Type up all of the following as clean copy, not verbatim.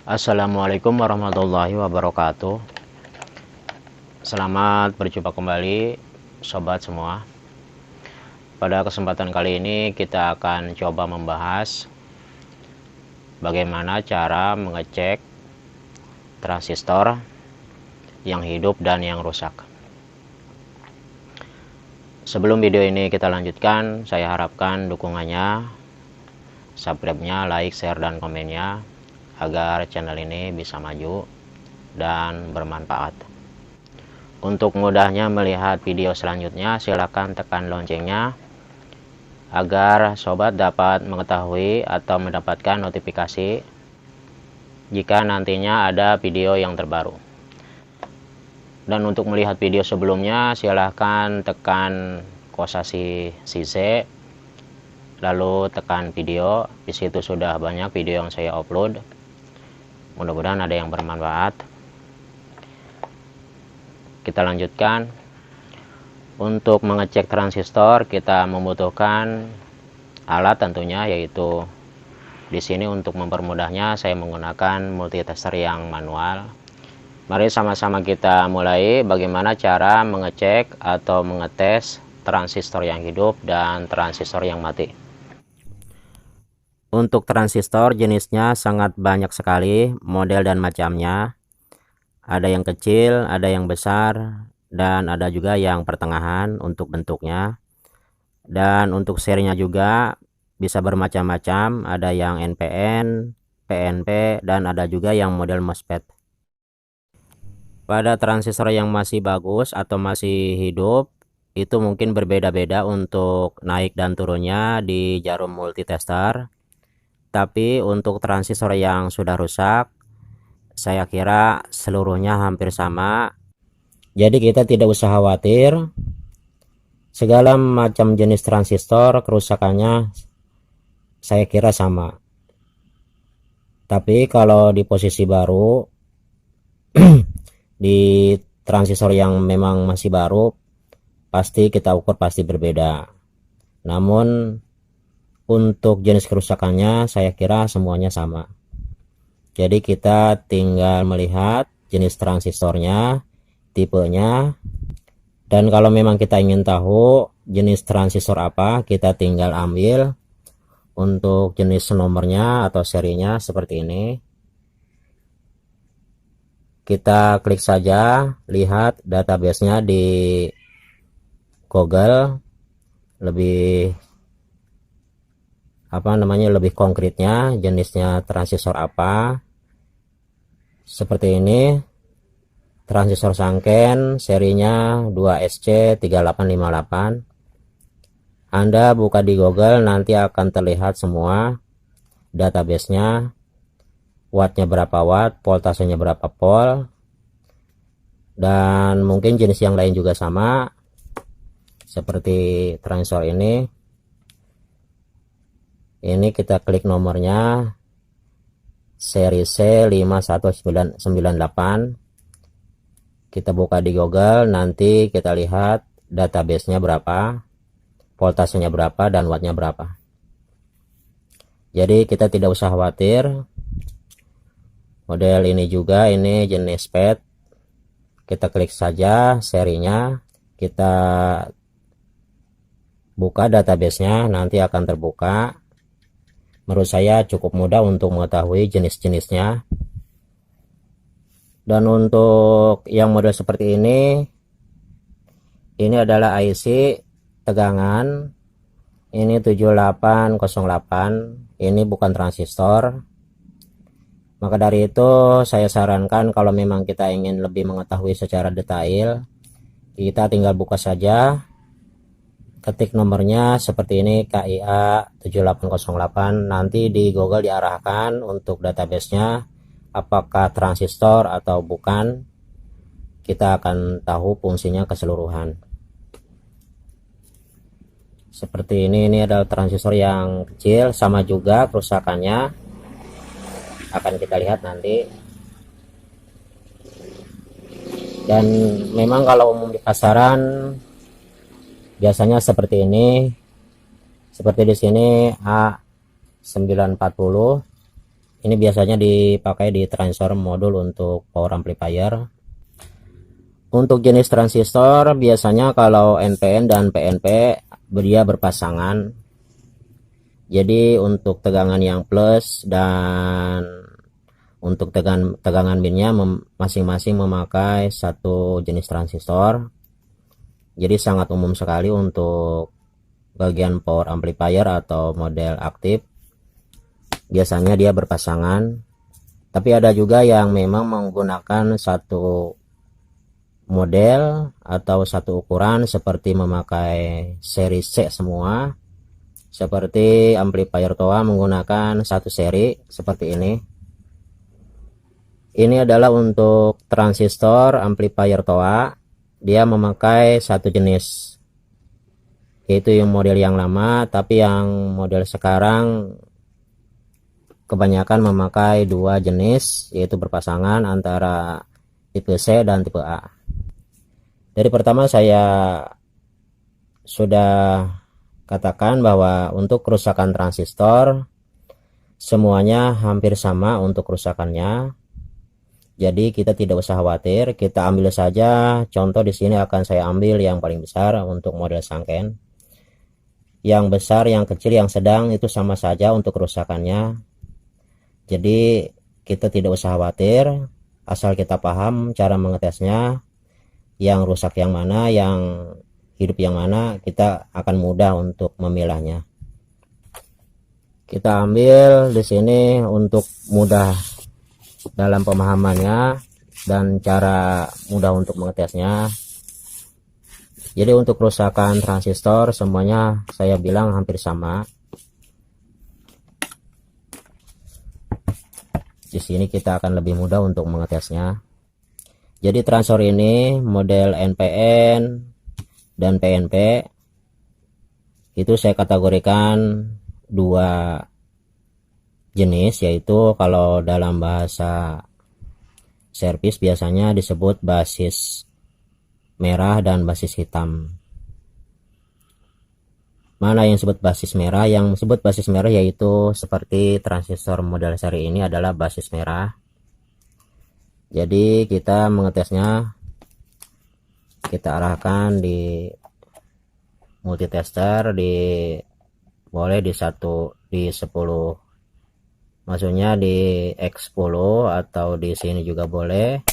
Assalamualaikum warahmatullahi wabarakatuh. Selamat berjumpa kembali sobat semua. Pada kesempatan kali ini kita akan coba membahas bagaimana cara mengecek transistor yang hidup dan yang rusak. Sebelum video ini kita lanjutkan, saya harapkan dukungannya, subscribe-nya, like, share, dan komennya agar channel ini bisa maju dan bermanfaat. Untuk mudahnya melihat video selanjutnya, silakan tekan loncengnya agar sobat dapat mengetahui atau mendapatkan notifikasi jika nantinya ada video yang terbaru. Dan untuk melihat video sebelumnya, silahkan tekan kosasi CC, lalu tekan video. Di situ sudah banyak video yang saya upload. Mudah-mudahan ada yang bermanfaat. Kita lanjutkan. Untuk mengecek transistor kita membutuhkan alat tentunya, yaitu di sini untuk mempermudahnya saya menggunakan multitester yang manual. Mari sama-sama kita mulai bagaimana cara mengecek atau mengetes transistor yang hidup dan transistor yang mati. Untuk transistor jenisnya sangat banyak sekali model dan macamnya. Ada yang kecil, ada yang besar, dan ada juga yang pertengahan untuk bentuknya. Dan untuk serinya juga bisa bermacam-macam, ada yang NPN, PNP, dan ada juga yang model MOSFET. Pada transistor yang masih bagus atau masih hidup, itu mungkin berbeda-beda untuk naik dan turunnya di jarum multitester. Tapi untuk transistor yang sudah rusak, saya kira seluruhnya hampir sama. Jadi kita tidak usah khawatir. Segala macam jenis transistor kerusakannya saya kira sama. Tapi kalau di posisi baru, di transistor yang memang masih baru, pasti kita ukur pasti berbeda. Namun untuk jenis kerusakannya saya kira semuanya sama. Jadi kita tinggal melihat jenis transistornya, tipenya, dan kalau memang kita ingin tahu jenis transistor apa, kita tinggal ambil untuk jenis nomornya atau serinya seperti ini. Kita klik saja, lihat databasenya di Google, lebih lebih konkretnya jenisnya transistor apa. Seperti ini, transistor Sanken, serinya 2SC3858. Anda buka di Google, nanti akan terlihat semua databasenya, wattnya berapa watt, voltasenya berapa volt, dan mungkin jenis yang lain juga sama seperti transistor ini. Ini kita klik nomornya, seri C5198. Kita buka di Google, nanti kita lihat databasenya berapa, voltasenya berapa, dan wattnya berapa. Jadi kita tidak usah khawatir. Model ini juga, ini jenis PET. Kita klik saja serinya, kita buka databasenya, nanti akan terbuka. Menurut saya cukup mudah untuk mengetahui jenis-jenisnya. Dan untuk yang model seperti ini adalah IC tegangan, ini 7808, ini bukan transistor. Maka dari itu saya sarankan kalau memang kita ingin lebih mengetahui secara detail, kita tinggal buka saja, ketik nomornya seperti ini, KIA 7808. Nanti di Google diarahkan untuk databasenya apakah transistor atau bukan. Kita akan tahu fungsinya keseluruhan. Seperti ini adalah transistor yang kecil, sama juga kerusakannya akan kita lihat nanti. Dan memang kalau umum di pasaran biasanya seperti ini, seperti di sini A940, Ini biasanya dipakai di transistor modul untuk power amplifier. Untuk jenis transistor biasanya kalau NPN dan PNP dia berpasangan. Jadi untuk tegangan yang plus dan untuk tegangan minnya masing-masing memakai satu jenis transistor. Jadi sangat umum sekali untuk bagian power amplifier atau model aktif. Biasanya dia berpasangan. Tapi ada juga yang memang menggunakan satu model atau satu ukuran seperti memakai seri C semua. Seperti amplifier TOA menggunakan satu seri seperti ini. Ini adalah untuk transistor amplifier TOA, dia memakai satu jenis, yaitu yang model yang lama. Tapi yang model sekarang kebanyakan memakai dua jenis, yaitu berpasangan antara tipe C dan tipe A. Dari pertama saya sudah katakan bahwa untuk kerusakan transistor semuanya hampir sama untuk kerusakannya. Jadi kita tidak usah khawatir, kita ambil saja contoh. Di sini akan saya ambil yang paling besar untuk model Sanken. Yang besar, yang kecil, yang sedang itu sama saja untuk kerusakannya. Jadi kita tidak usah khawatir, asal kita paham cara mengetesnya, yang rusak yang mana, yang hidup yang mana, kita akan mudah untuk memilahnya. Kita ambil di sini untuk mudah dalam pemahamannya dan cara mudah untuk mengetesnya. Jadi untuk kerusakan transistor semuanya saya bilang hampir sama. Di sini kita akan lebih mudah untuk mengetesnya. Jadi transistor ini model NPN dan PNP itu saya kategorikan dua jenis, yaitu kalau dalam bahasa servis biasanya disebut basis merah dan basis hitam. Mana yang disebut basis merah? Yang disebut basis merah yaitu seperti transistor model seri ini adalah basis merah. Jadi kita mengetesnya, kita arahkan di multitester, boleh di 10, maksudnya di X10 atau di sini juga boleh.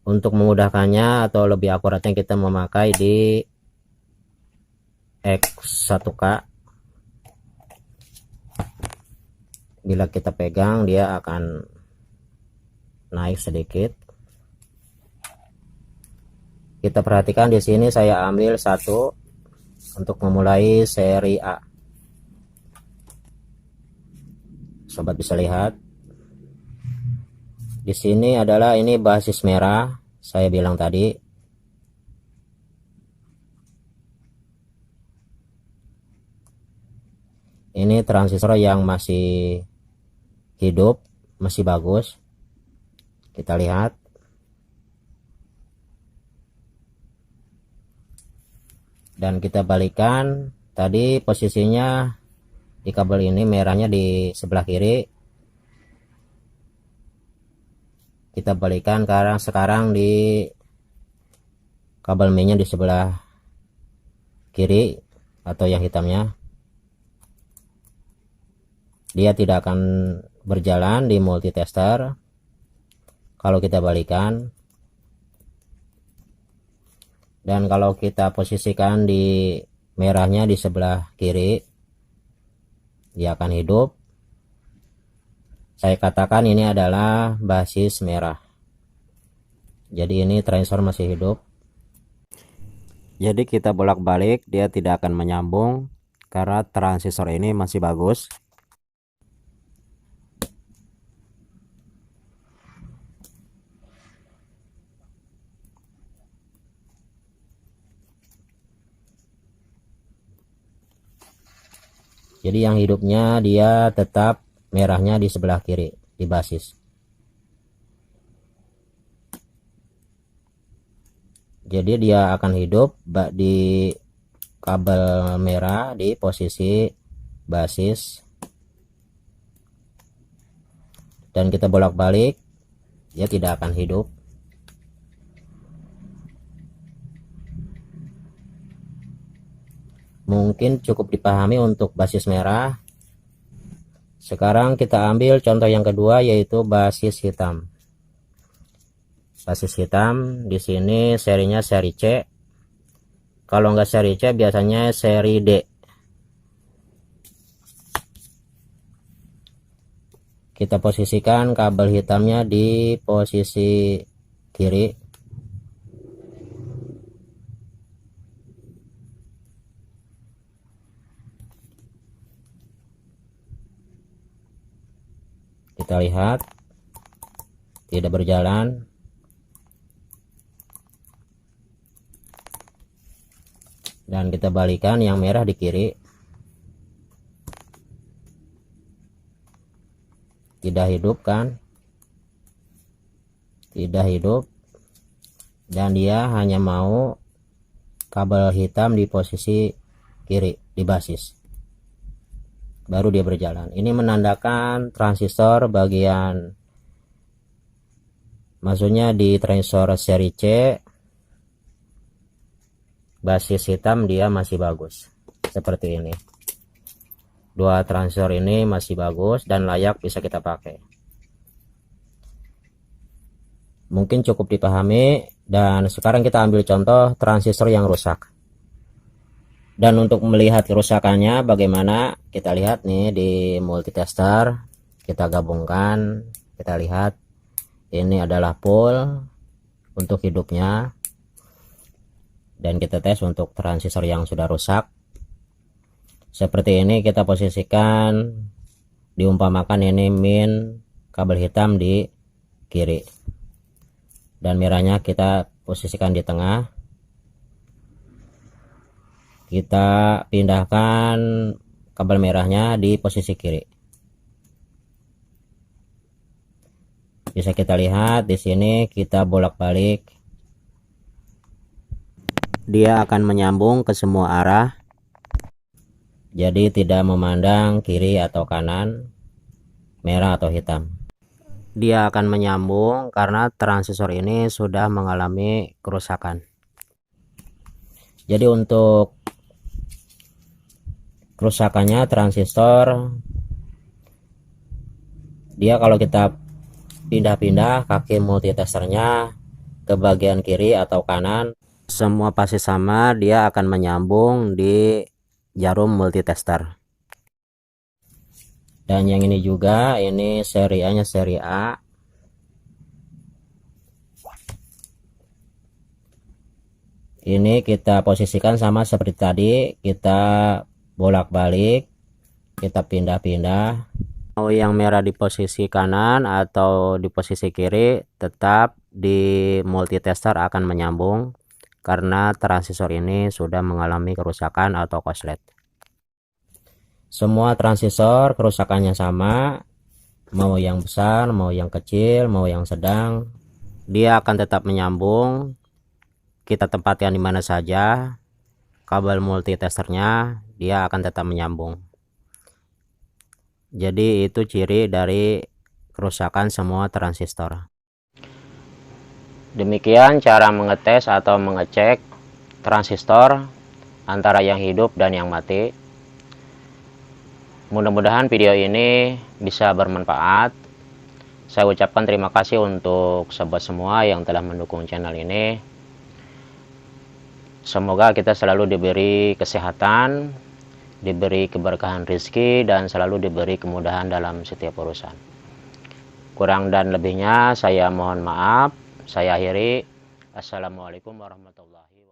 Untuk memudahkannya atau lebih akuratnya kita memakai di X1K. Bila kita pegang dia akan naik sedikit. Kita perhatikan di sini saya ambil satu untuk memulai seri A. Sobat bisa lihat. Di sini adalah ini basis merah, saya bilang tadi. Ini transistor yang masih hidup, masih bagus. Kita lihat. Dan kita balikan, tadi posisinya di kabel ini merahnya di sebelah kiri, kita balikan sekarang di kabel mainnya di sebelah kiri atau yang hitamnya. Dia tidak akan berjalan di multitester kalau kita balikan. Dan kalau kita posisikan di merahnya di sebelah kiri, dia akan hidup. Saya katakan ini adalah basis merah. Jadi ini transistor masih hidup. Jadi kita bolak-balik, dia tidak akan menyambung karena transistor ini masih bagus. Jadi yang hidupnya dia tetap merahnya di sebelah kiri, di basis. Jadi dia akan hidup di kabel merah di posisi basis. dan kita bolak-balik, dia tidak akan hidup. Mungkin cukup dipahami untuk basis merah. Sekarang kita ambil contoh yang kedua, yaitu basis hitam. Basis hitam di sini serinya seri C. Kalau nggak seri C, biasanya seri D. Kita posisikan kabel hitamnya di posisi kiri. Kita lihat tidak berjalan. Dan kita balikan yang merah di kiri. Tidak hidup kan? Tidak hidup. Dan dia hanya mau kabel hitam di posisi kiri di basis. Baru dia berjalan. Ini menandakan transistor bagian, maksudnya di transistor seri C, basis hitam dia masih bagus. Seperti ini. Dua transistor ini masih bagus dan layak bisa kita pakai. Mungkin cukup dipahami. Dan sekarang kita ambil contoh transistor yang rusak. Dan untuk melihat kerusakannya bagaimana, kita lihat nih di multitester. Kita gabungkan, kita lihat ini adalah pole untuk hidupnya. Dan kita tes untuk transistor yang sudah rusak. Seperti ini kita posisikan, diumpamakan ini min, kabel hitam di kiri. Dan merahnya kita posisikan di tengah. Kita pindahkan kabel merahnya di posisi kiri. Bisa kita lihat di sini, kita bolak-balik. Dia akan menyambung ke semua arah. Jadi tidak memandang kiri atau kanan, merah atau hitam. Dia akan menyambung karena transistor ini sudah mengalami kerusakan. Jadi untuk kerusakannya transistor, dia kalau kita pindah-pindah kaki multitesternya ke bagian kiri atau kanan, semua pasti sama, dia akan menyambung di jarum multitester. Dan yang ini juga, ini seri A nya seri A. Ini kita posisikan sama seperti tadi, kita bolak-balik, kita pindah-pindah. Mau yang merah di posisi kanan atau di posisi kiri, tetap di multitester akan menyambung karena transistor ini sudah mengalami kerusakan atau korslet. Semua transistor kerusakannya sama, mau yang besar, mau yang kecil, mau yang sedang, dia akan tetap menyambung. Kita tempatkan di mana saja, kabel multitesternya dia akan tetap menyambung. Jadi itu ciri dari kerusakan semua transistor. Demikian cara mengetes atau mengecek transistor antara yang hidup dan yang mati. Mudah-mudahan video ini bisa bermanfaat. Saya ucapkan terima kasih untuk sobat semua yang telah mendukung channel ini. Semoga kita selalu diberi kesehatan, diberi keberkahan rezeki, dan selalu diberi kemudahan dalam setiap urusan. Kurang dan lebihnya saya mohon maaf. Saya akhiri. Assalamualaikum warahmatullahi wabarakatuh.